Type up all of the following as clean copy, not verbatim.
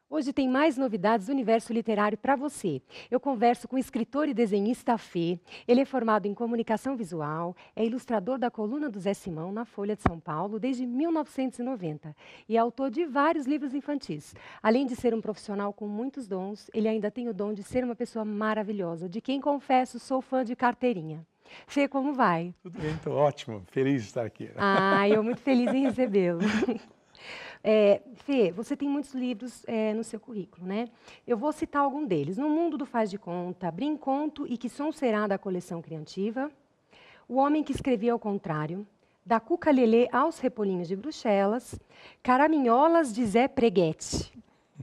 Hoje tem mais novidades do universo literário para você. Eu converso com o escritor e desenhista Fê. Ele é formado em comunicação visual, é ilustrador da coluna do Zé Simão na Folha de São Paulo desde 1990 e é autor de vários livros infantis. Além de ser um profissional com muitos dons, ele ainda tem o dom de ser uma pessoa maravilhosa, de quem confesso sou fã de carteirinha. Fê, como vai? Tudo bem, estou ótimo, feliz de estar aqui. Eu muito feliz em recebê-lo. Fê, você tem muitos livros no seu currículo, né? Eu vou citar algum deles. No Mundo do Faz de Conta, Brinconto e Que Som Será da coleção criativa, O Homem que Escrevia ao Contrário, Da Cuca Lelê aos Repolinhos de Bruxelas, Caraminholas de Zé Preguete.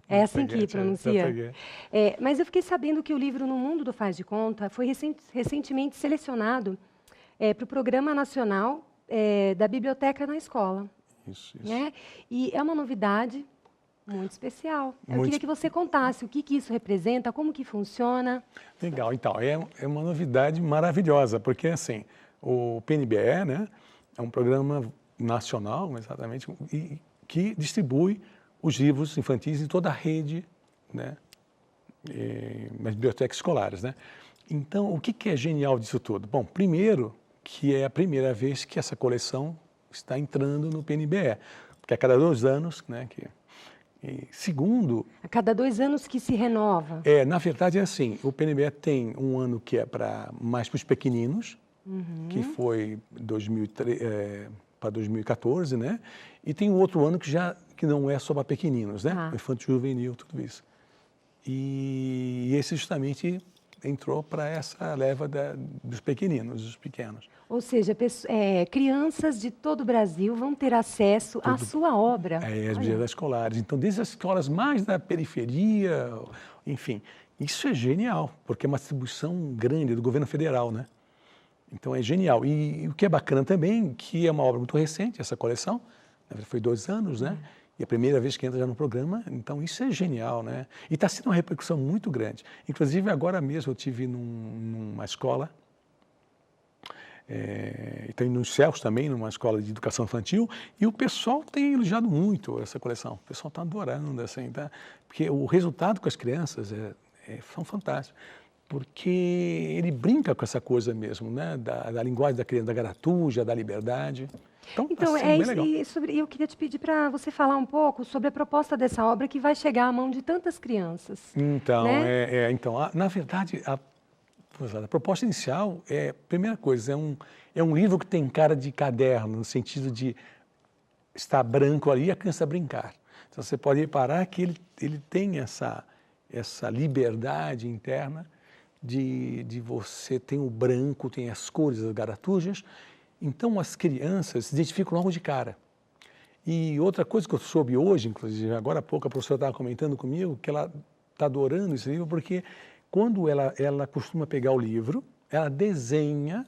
É assim que pronuncia? Mas eu fiquei sabendo que o livro No Mundo do Faz de Conta foi recentemente selecionado para o Programa Nacional da Biblioteca na Escola. Isso. Né? E é uma novidade muito especial. Eu queria que você contasse o que isso representa, como que funciona. Legal, então, é uma novidade maravilhosa, porque assim, o PNBE, né, é um programa nacional, exatamente, que distribui os livros infantis em toda a rede, né, nas bibliotecas escolares, né. Então, o que é genial disso tudo? Bom, primeiro, que é a primeira vez que essa coleção está entrando no PNBE, porque a cada 2 anos, né, e segundo... A cada 2 anos que se renova. Na verdade é assim, o PNBE tem um ano que é mais para os pequeninos, que foi para 2014, né, e tem um outro ano que não é só para pequeninos, né, infantil, juvenil, tudo isso. E esse justamente entrou para essa leva dos pequeninos, dos pequenos. Ou seja, crianças de todo o Brasil vão ter acesso à sua obra. As bibliotecas escolares. Então, desde as escolas mais da periferia, enfim, isso é genial, porque é uma distribuição grande do governo federal, né? Então, é genial. E o que é bacana também, que é uma obra muito recente, essa coleção, foi 2 anos, né? E a primeira vez que entra já no programa, então isso é genial, né? E está sendo uma repercussão muito grande. Inclusive, agora mesmo eu estive numa escola, e tem nos Céus também, numa escola de educação infantil, e o pessoal tem elogiado muito essa coleção. O pessoal está adorando, assim, tá? Porque o resultado com as crianças são fantásticos, porque ele brinca com essa coisa mesmo, né? Da linguagem da criança, da garatuja, da liberdade. Então é isso, e eu queria te pedir para você falar um pouco sobre a proposta dessa obra que vai chegar à mão de tantas crianças. Então, né? Na verdade, a proposta inicial primeira coisa, é um livro que tem cara de caderno, no sentido de estar branco ali e a criança brincar. Então, você pode reparar que ele tem essa liberdade interna de você tem o branco, tem as cores, as garatujas. Então, as crianças se identificam logo de cara. E outra coisa que eu soube hoje, inclusive, agora há pouco a professora estava comentando comigo, que ela está adorando esse livro, porque quando ela costuma pegar o livro, ela desenha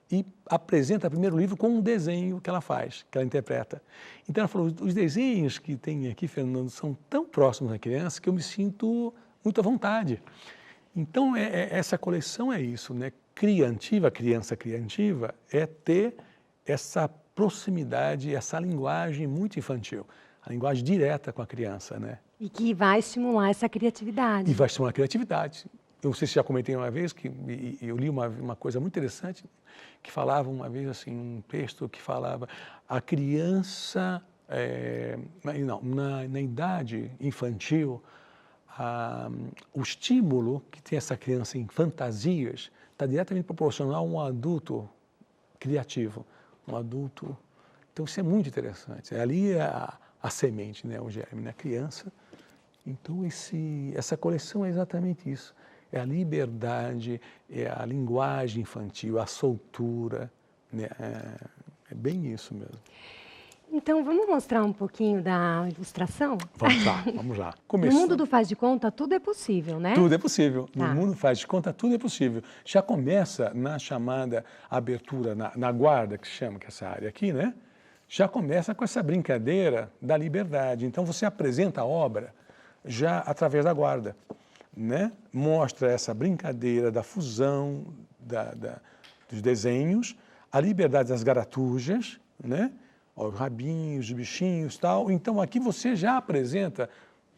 e apresenta primeiro o livro com um desenho que ela faz, que ela interpreta. Então, ela falou, os desenhos que tem aqui, Fernando, são tão próximos da criança que eu me sinto muito à vontade. Então, essa coleção é isso, né? Criança criativa, é ter essa proximidade, essa linguagem muito infantil, a linguagem direta com a criança, né? E que vai estimular essa criatividade. E vai estimular a criatividade. Eu não sei se já comentei uma vez, que eu li uma coisa muito interessante, que falava uma vez, assim, um texto que falava a criança, na idade infantil, o estímulo que tem essa criança em fantasias está diretamente proporcional a um adulto criativo, um adulto... Então, isso é muito interessante. Ali é a semente, né, o germe, né, a criança. Então, essa coleção é exatamente isso. É a liberdade, é a linguagem infantil, a soltura, né, é bem isso mesmo. Então, vamos mostrar um pouquinho da ilustração? Vamos lá. No mundo do faz de conta, tudo é possível, né? Tudo é possível. Tá. No mundo faz de conta, tudo é possível. Já começa na chamada abertura, na guarda, que se chama, que é essa área aqui, né? Já começa com essa brincadeira da liberdade. Então, você apresenta a obra já através da guarda, né? Mostra essa brincadeira da fusão dos desenhos, a liberdade das garatujas, né? Os rabinhos, os bichinhos, tal. Então, aqui você já apresenta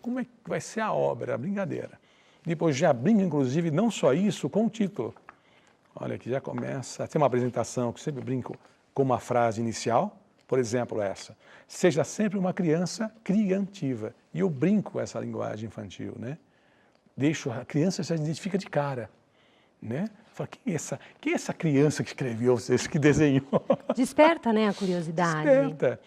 como é que vai ser a obra, a brincadeira. Depois já brinca, inclusive, não só isso, com o título. Olha, que já começa, tem uma apresentação que eu sempre brinco com uma frase inicial, por exemplo, essa. Seja sempre uma criança criativa. E eu brinco com essa linguagem infantil, né? Deixo, a criança já se identifica de cara, né? Fala, quem é essa criança que escreveu, que desenhou? Desperta, né, a curiosidade. Desperta.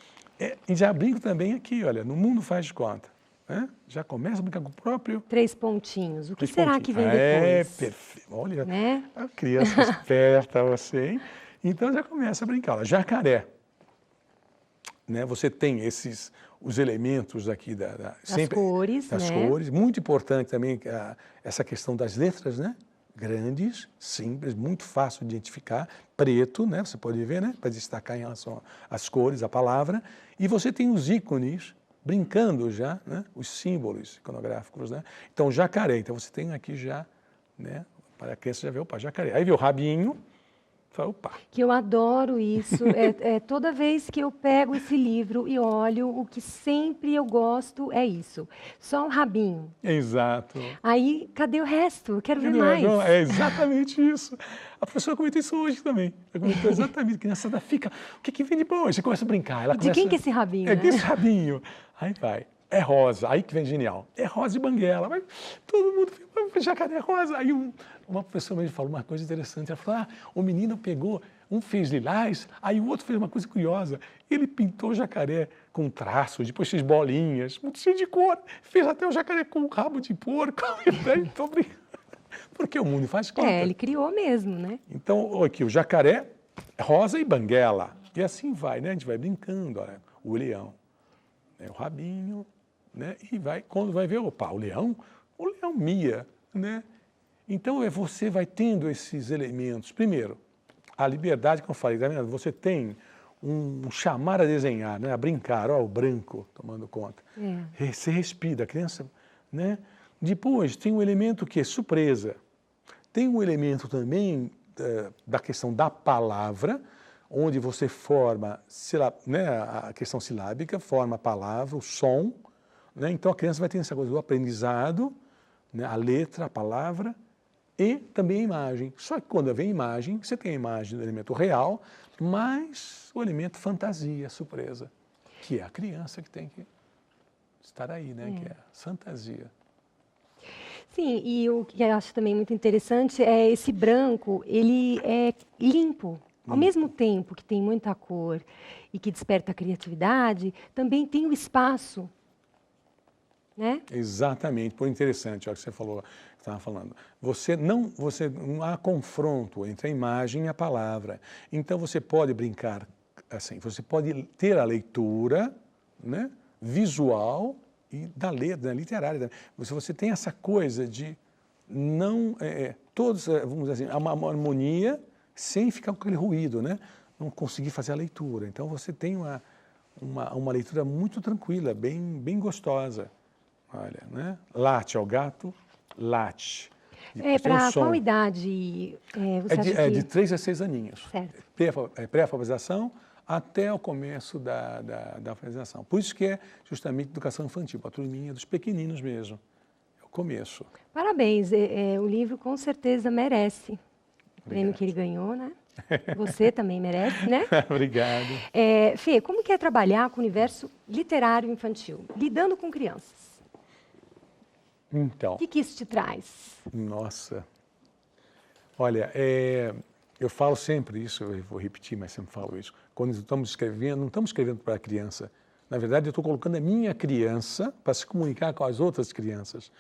E já brinco também aqui, olha, no mundo faz de conta. Né? Já começa a brincar com o próprio... 3 pontinhos. O que 3 será pontinhos. que vem depois? Perfeito. Olha, né? A criança esperta você, hein? Então já começa a brincar. Olha, jacaré. Né? Você tem os elementos aqui das cores, das né? cores. Muito importante também essa questão das letras, né? Grandes, simples, muito fácil de identificar, preto, né? Você pode ver, né? Para destacar em relação às cores, a palavra. E você tem os ícones brincando já, né? Os símbolos iconográficos, né? Então, jacaré. Então, você tem aqui já, né? Para a criança já ver, opa, jacaré. Aí vê o rabinho, fala, opa. Que eu adoro isso. Toda vez que eu pego esse livro e olho, o que sempre eu gosto é isso. Só um rabinho. Exato. Aí, cadê o resto? Eu quero ver mais. Não, é exatamente isso. A professora comentou isso hoje também. Ela comentou exatamente. A criançada fica, o que vem depois? Você começa a brincar. Ela De quem que é esse rabinho? Que esse rabinho? Aí vai. É rosa. Aí que vem genial. É rosa e banguela. Mas todo mundo fica, jacaré rosa. Aí uma professora me falou uma coisa interessante. Ela falou, o menino pegou, um fez lilás, aí o outro fez uma coisa curiosa. Ele pintou o jacaré com traços, depois fez bolinhas, muito cheio de cor. Fez até o jacaré com rabo de porco. Então, porque o mundo faz conta. Ele criou mesmo, né? Então, aqui, o jacaré, rosa e banguela. E assim vai, né? A gente vai brincando, olha, o leão, né? O rabinho, né? E vai, quando vai ver, opa, o leão mia, né? Então, você vai tendo esses elementos. Primeiro, a liberdade, como eu falei, tá vendo? Você tem um chamar a desenhar, né? A brincar, ó, o branco tomando conta. Você respira, a criança, né? Depois, tem um elemento que é surpresa. Tem um elemento também da questão da palavra, onde você forma, né, a questão silábica, forma a palavra, o som. Né? Então, a criança vai ter essa coisa do aprendizado, né, a letra, a palavra, e também a imagem. Só que quando vem a imagem, você tem a imagem do elemento real, mas o elemento fantasia, surpresa, que é a criança que tem que estar aí, né? Que é a fantasia. Sim, e o que eu acho também muito interessante é esse branco, ele é limpo. Ao mesmo tempo que tem muita cor e que desperta a criatividade, também tem o espaço, né? Exatamente, por interessante, olha o que você falou, estava falando. Não há confronto entre a imagem e a palavra. Então você pode brincar assim, você pode ter a leitura, né, visual e da letra, literária. Você tem essa coisa de não todos, vamos dizer assim, uma harmonia sem ficar com aquele ruído, né? Não conseguir fazer a leitura. Então você tem uma leitura muito tranquila, bem gostosa. Olha, né? Late ao gato, late. Para qual idade você acha que... de 3 a 6 aninhos. Certo. Pré-alfabetização até o começo da alfabetização. Por isso que é justamente educação infantil, a turminha dos pequeninos mesmo. É o começo. Parabéns, o livro com certeza merece o prêmio que ele ganhou, né? Você também merece, né? Obrigado. Fê, como que é trabalhar com o universo literário infantil, lidando com crianças? Então. O que isso te traz? Nossa. Olha, eu falo sempre isso, eu vou repetir, mas sempre falo isso. Quando estamos escrevendo, não estamos escrevendo para a criança. Na verdade, eu estou colocando a minha criança para se comunicar com as outras crianças.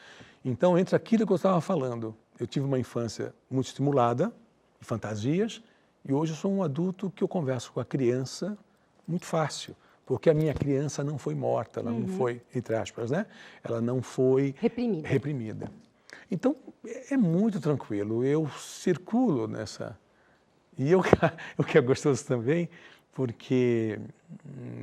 Então, entra aquilo que eu estava falando. Eu tive uma infância muito estimulada, de fantasias, e hoje eu sou um adulto que eu converso com a criança muito fácil, porque a minha criança não foi morta, ela não foi, entre aspas, né? Ela não foi reprimida. Então, é muito tranquilo, eu circulo nessa... E o que é gostoso também, porque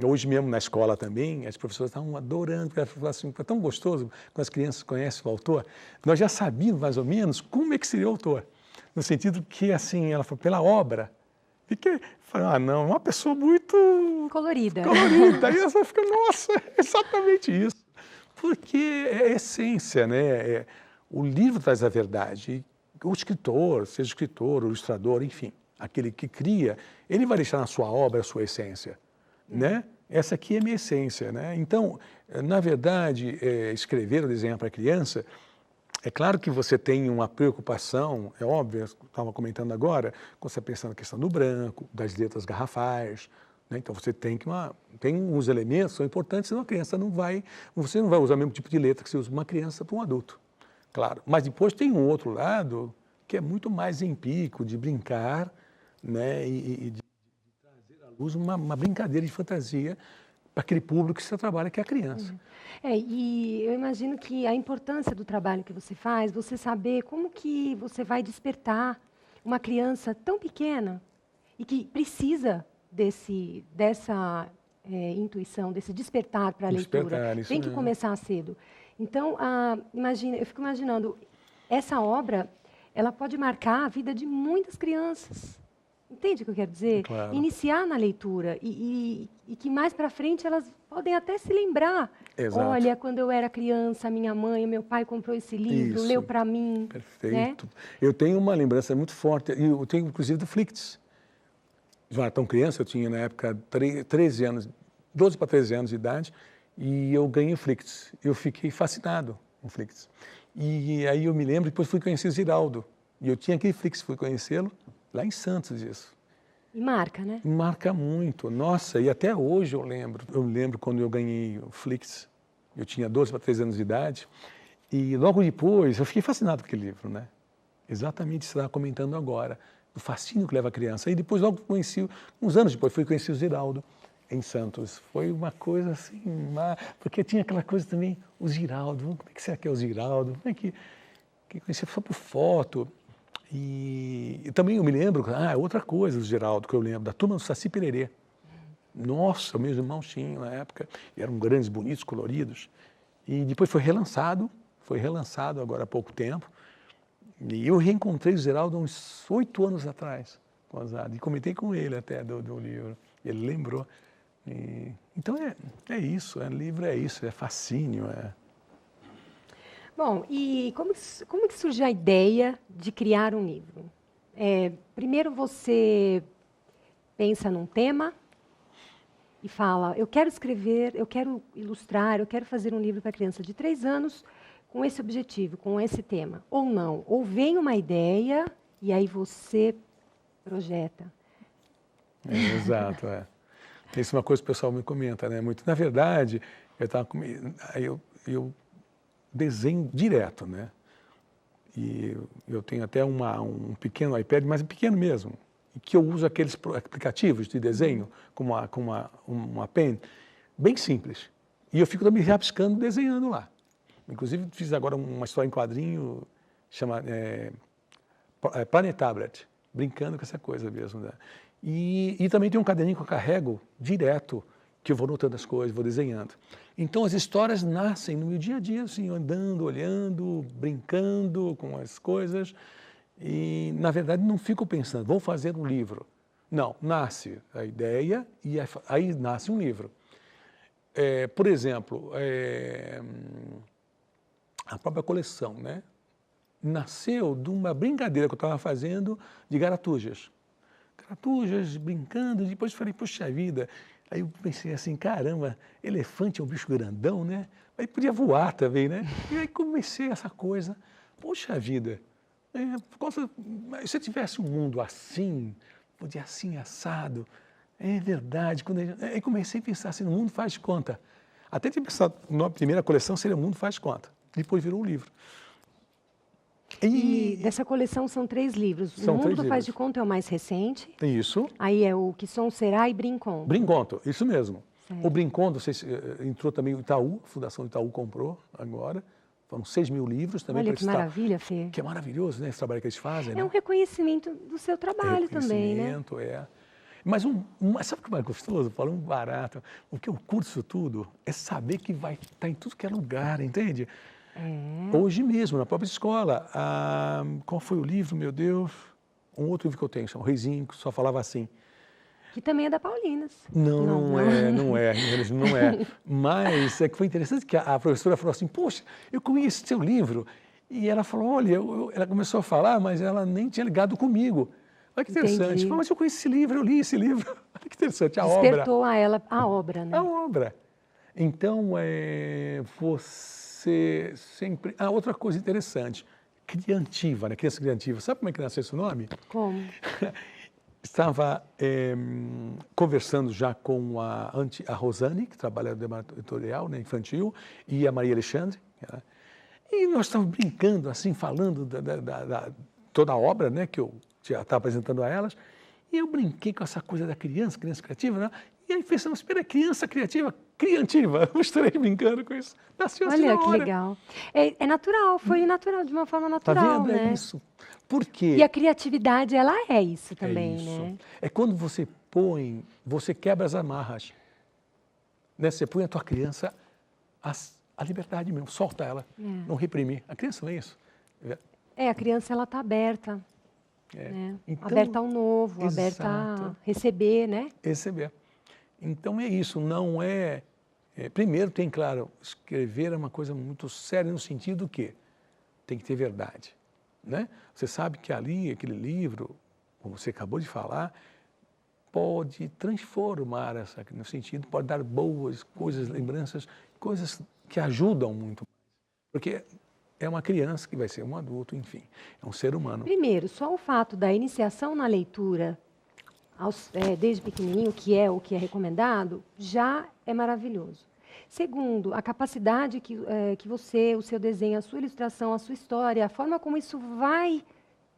hoje mesmo na escola também, as professoras estavam adorando, porque elas falaram assim, é tão gostoso quando as crianças conhecem o autor, nós já sabíamos mais ou menos como é que seria o autor, no sentido que, assim, ela falou, pela obra, e que, não, uma pessoa muito... Colorida. Aí ela fica, nossa, é exatamente isso. Porque é a essência, né? O livro traz a verdade. O escritor, seja escritor, o ilustrador, enfim, aquele que cria, ele vai deixar na sua obra a sua essência, né? Essa aqui é a minha essência, né? Então, na verdade, escrever ou desenhar para criança, é claro que você tem uma preocupação, é óbvio, eu estava comentando agora, quando você pensa na questão do branco, das letras garrafais, né? Então você tem uns elementos que são importantes, senão a criança você não vai usar o mesmo tipo de letra que você usa uma criança para um adulto, claro. Mas depois tem um outro lado que é muito mais empírico, de brincar, né? E de trazer à luz uma brincadeira de fantasia para aquele público que você trabalha, que é a criança. E eu imagino que a importância do trabalho que você faz, você saber como que você vai despertar uma criança tão pequena e que precisa dessa intuição, desse despertar para a leitura. Isso Tem que mesmo. começar cedo. Então, eu fico imaginando, essa obra, ela pode marcar a vida de muitas crianças. Entende o que eu quero dizer? Claro. Iniciar na leitura e que mais para frente elas podem até se lembrar. Exato. Olha, quando eu era criança, minha mãe, meu pai comprou esse livro, Isso. leu para mim. Perfeito. Né? Eu tenho uma lembrança muito forte, e eu tenho inclusive do Flix. Já era tão criança, eu tinha na época 13 anos, 12 para 13 anos de idade, e eu ganhei o Flix. Eu fiquei fascinado com o Flix. E aí eu me lembro, depois fui conhecer o Ziraldo. E eu tinha aquele Flix, fui conhecê-lo lá em Santos, isso. E marca, né? Marca muito. Nossa, e até hoje eu lembro. Eu lembro quando eu ganhei o Flix, eu tinha 12 para 13 anos de idade, e logo depois eu fiquei fascinado com aquele livro, né? Exatamente isso que você estava comentando agora, o fascínio que leva a criança. E depois, logo conheci, uns anos depois, fui conhecer o Ziraldo em Santos. Foi uma coisa assim, porque tinha aquela coisa também, o Ziraldo, como é que será que é o Ziraldo? Como é que conhecia só por foto? E também eu me lembro, outra coisa do Ziraldo que eu lembro, da turma do Saci Pererê. Nossa, meus irmãos tinham na época, eram grandes, bonitos, coloridos. E depois foi relançado agora há pouco tempo. E eu reencontrei o Ziraldo uns 8 anos atrás, e comentei com ele até do livro. Ele lembrou. Então é isso, livro é isso, é fascínio. Bom, e como que surgiu a ideia de criar um livro? Primeiro você pensa num tema e fala, eu quero escrever, eu quero ilustrar, eu quero fazer um livro para criança de 3 anos com esse objetivo, com esse tema. Ou não, ou vem uma ideia e aí você projeta. Exato, Isso é uma coisa que o pessoal me comenta, né? Muito. Na verdade, eu desenho direto, né? E eu tenho até um pequeno iPad, mas pequeno mesmo, que eu uso aqueles aplicativos de desenho, com uma pen, bem simples. E eu fico também rabiscando, desenhando lá. Inclusive, fiz agora uma história em quadrinho, chama Planet Tablet, brincando com essa coisa mesmo, né? E também tem um caderninho que eu carrego direto, que eu vou notando as coisas, vou desenhando. Então, as histórias nascem no meu dia a dia, assim, andando, olhando, brincando com as coisas. E, na verdade, não fico pensando, vou fazer um livro. Não, nasce a ideia e aí nasce um livro. Por exemplo, a própria coleção, né? Nasceu de uma brincadeira que eu estava fazendo de garatujas. Garatujas, brincando, e depois falei, poxa vida. Aí eu pensei assim, caramba, elefante é um bicho grandão, né? Aí podia voar também, né? E aí comecei essa coisa, poxa vida, se eu tivesse um mundo assim, podia assim, assado, é verdade. Aí comecei a pensar assim, o mundo faz de conta. Até tinha pensado, na primeira coleção seria o mundo faz de conta. Depois virou um livro. E dessa coleção são 3 livros. O Mundo do Faz de Conta é o mais recente. Isso. Aí é o Que Som Será e Brinconto. Brinconto, isso mesmo. Certo. O Brinconto, entrou também o Itaú, a Fundação Itaú comprou agora. Foram 6 mil livros também. Olha que maravilha, Fê. Que é maravilhoso, né, esse trabalho que eles fazem. É um reconhecimento do seu trabalho também, né? Mas sabe o que é mais gostoso? Falando barato, o que eu curto isso tudo é saber que vai estar em tudo que é lugar, entende? Hoje mesmo, na própria escola. Qual foi o livro, meu Deus? Um outro livro que eu tenho, chama O Reizinho, que só falava assim. Que também é da Paulinas. Não é, não é, não é. Mas é que foi interessante que a professora falou assim, poxa, eu conheço seu livro. E ela falou, olha, ela começou a falar, mas ela nem tinha ligado comigo. Olha que interessante. Entendi. Falei, mas eu conheço esse livro, eu li esse livro. Olha que interessante, a obra. Despertou a ela a obra, né? A obra. Então, você sempre... Ah, outra coisa interessante, criativa, né? Criança criativa. Sabe como é que nasceu esse nome? Como? Estava conversando já com a Rosane, que trabalha no departamento editorial, né, infantil, e a Maria Alexandre. Né? E nós estávamos brincando, assim, falando toda a obra, né, que eu já estava apresentando a elas. E eu brinquei com essa coisa da criança criativa, né? E aí pensamos, espera, criança criativa, criativa. Eu estarei brincando com isso. Nasceu assim na Olha, que hora. legal. É natural, foi natural, de uma forma Tá natural, vendo? né? É isso. Por quê? E a criatividade, ela é isso também, É isso. né? É quando você você quebra as amarras. Né? Você põe a tua criança a liberdade mesmo, solta ela, não reprimir. A criança não é isso. A criança, ela está aberta. É. Né? Então, aberta ao novo, aberta a receber, né? Receber. Então é isso, não primeiro tem, claro, escrever é uma coisa muito séria no sentido que tem que ter verdade. Né? Você sabe que ali, aquele livro, como você acabou de falar, pode transformar no sentido, pode dar boas coisas, lembranças, coisas que ajudam muito. Porque é uma criança que vai ser um adulto, enfim, é um ser humano. Primeiro, só o fato da iniciação na leitura, desde pequenininho, que é o que é recomendado, já é maravilhoso. Segundo, a capacidade que você, o seu desenho, a sua ilustração, a sua história, a forma como isso vai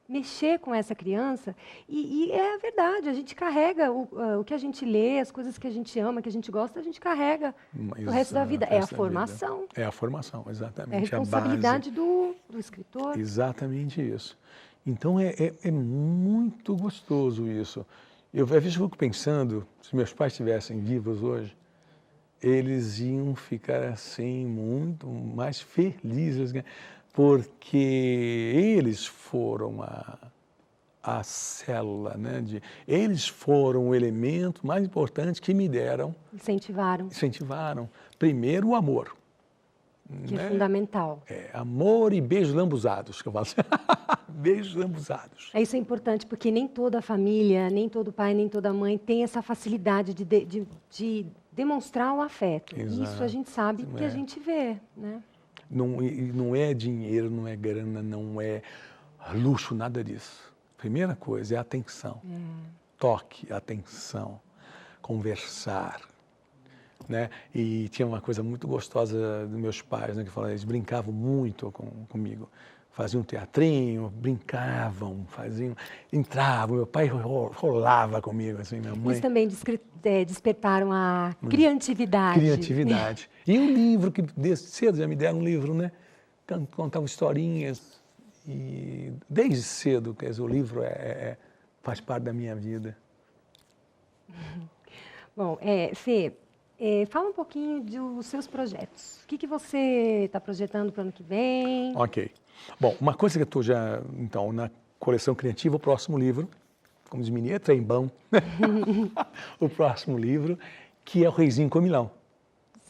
mexer com essa criança. E é a verdade, a gente carrega o que a gente lê, as coisas que a gente ama, que a gente gosta, a gente carrega o resto da vida. É a formação. É a formação, exatamente. É a responsabilidade do escritor. Exatamente isso. Então é muito gostoso isso. Eu às vezes fico pensando, se meus pais estivessem vivos hoje, eles iam ficar assim muito mais felizes, né? Porque eles foram a célula, né? Eles foram o elemento mais importante que me deram. Incentivaram. Primeiro o amor. Que né? É fundamental. Amor e beijos lambuzados, que eu falo assim. Beijos lambuzados. Isso é importante, porque nem toda família, nem todo pai, nem toda mãe tem essa facilidade de demonstrar o afeto. Exato. Isso a gente sabe que a gente vê, né? Não é dinheiro, não é grana, não é luxo, nada disso. Primeira coisa é atenção. Toque, atenção, conversar. Né? E tinha uma coisa muito gostosa dos meus pais, né, que falavam, eles brincavam muito comigo. Faziam um teatrinho, brincavam, entravam, meu pai rolava comigo, assim, minha mãe... Eles também despertaram a criatividade. Criatividade. E um livro, que desde cedo já me deram um livro, né? Contavam historinhas, e desde cedo, quer dizer, o livro faz parte da minha vida. Bom, Fê, fala um pouquinho dos seus projetos. O que você está projetando para o ano que vem? Ok. Bom, uma coisa que eu estou já, então, na coleção criativa, o próximo livro, como diz menino, é trembão, o próximo livro, que é o Reizinho Comilão.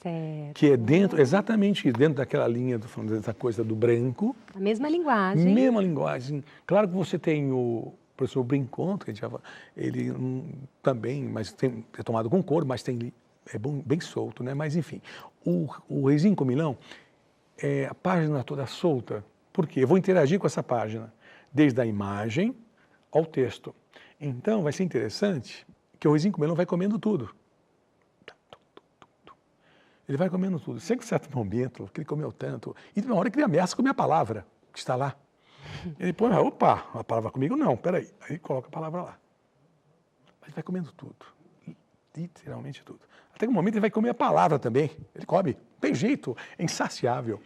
Certo. Que é exatamente dentro daquela linha, dessa coisa do branco. A mesma linguagem. Mesma linguagem. Claro que você tem o professor Brinconto, que ele também, mas é tomado com cor, mas é bem solto, né? Mas enfim, o Reizinho Comilão é a página toda solta. Por quê? Eu vou interagir com essa página, desde a imagem ao texto. Então, vai ser interessante que o Reizinho Comilão vai comendo tudo. Ele vai comendo tudo. Sempre em certo momento, que ele comeu tanto, e de uma hora que ele ameaça comer a palavra que está lá. Ele põe, opa, a palavra comigo não, peraí. Aí ele coloca a palavra lá. Mas ele vai comendo tudo, literalmente tudo. Até que um momento ele vai comer a palavra também. Ele come, tem jeito, é insaciável.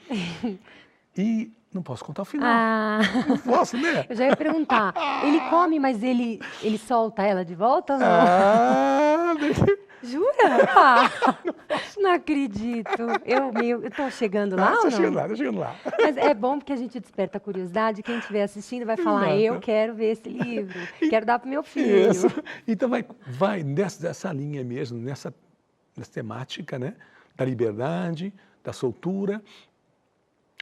E não posso contar o final. Não posso, né? Eu já ia perguntar. Ele come, mas ele solta ela de volta ou não? Jura? Ah, não acredito. Eu tô chegando lá ou Tá não? chegando lá, tá chegando lá. Mas é bom porque a gente desperta a curiosidade. Quem estiver assistindo vai falar, eu Exato. quero ver esse livro, quero dar para o meu Isso. filho. Então vai dessa linha mesmo, nessa temática, né? Da liberdade, da soltura,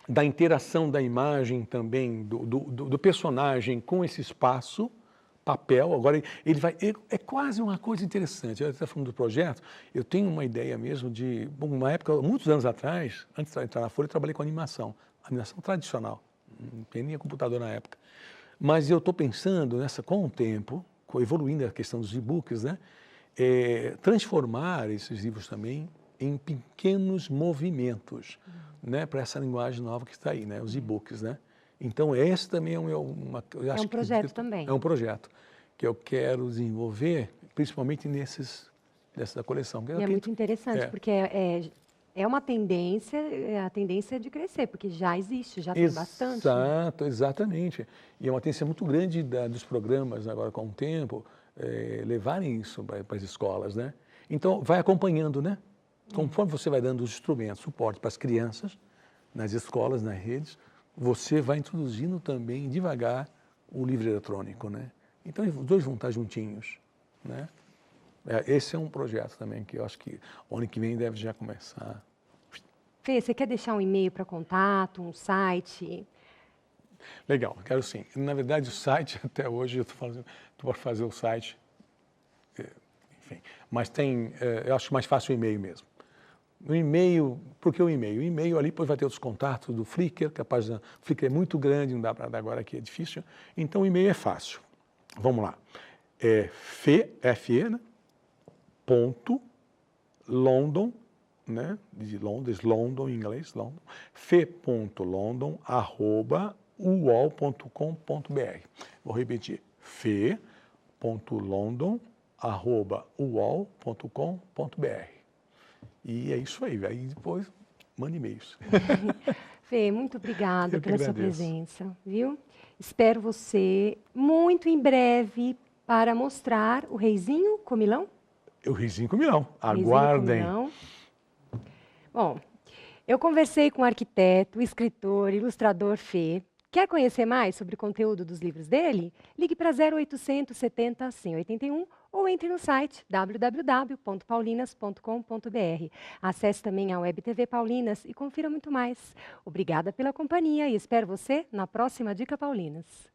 da interação da imagem também, do personagem com esse espaço, papel. Agora ele vai. É quase uma coisa interessante. Eu estava falando do projeto, eu tenho uma ideia mesmo de. Bom, uma época, muitos anos atrás, antes de entrar na Folha, eu trabalhei com animação tradicional. Não tinha nem computador na época. Mas eu estou pensando com o tempo, evoluindo a questão dos e-books, né? Transformar esses livros também em pequenos movimentos, né? Para essa linguagem nova que está aí, né? Os e-books, né? Então, esse também eu acho um projeto também. É um projeto que eu quero desenvolver, principalmente dessa coleção. E é muito interessante, porque é uma tendência, a tendência é de crescer, porque já existe, já tem bastante. Exato, exatamente. E é uma tendência muito grande dos programas, agora com o tempo, levarem isso para as escolas, né? Então, vai acompanhando, né? Conforme você vai dando os instrumentos, suporte para as crianças, nas escolas, nas redes, você vai introduzindo também, devagar, o livro eletrônico, né? Então, os dois vão estar juntinhos, né? Esse é um projeto também que eu acho que o ano que vem deve já começar. Fê, você quer deixar um e-mail para contato, um site? Legal, quero sim. Na verdade, o site, até hoje, eu estou para fazer o site, enfim. Mas eu acho mais fácil o e-mail mesmo. O e-mail, por que o e-mail? O e-mail ali depois vai ter os contatos do Flickr, que a página Flickr é muito grande, não dá para dar agora aqui, é difícil. Então, o e-mail é fácil. Vamos lá. É F-E, né? Ponto, London, né? De Londres, London em inglês, London, fe.london@uol.com.br. Vou repetir, fe.london@uol.com.br. E é isso aí, aí depois manda e-mails. Fê, muito obrigada Eu que pela sua agradeço. presença, viu? Espero você muito em breve para mostrar o Reizinho Comilão. O Rizinho com Milão, Reizinho aguardem. Comilão. Bom, eu conversei com o arquiteto, escritor, ilustrador Fê. Quer conhecer mais sobre o conteúdo dos livros dele? Ligue para 0800 70 181 ou entre no site www.paulinas.com.br. Acesse também a Web TV Paulinas e confira muito mais. Obrigada pela companhia e espero você na próxima Dica Paulinas.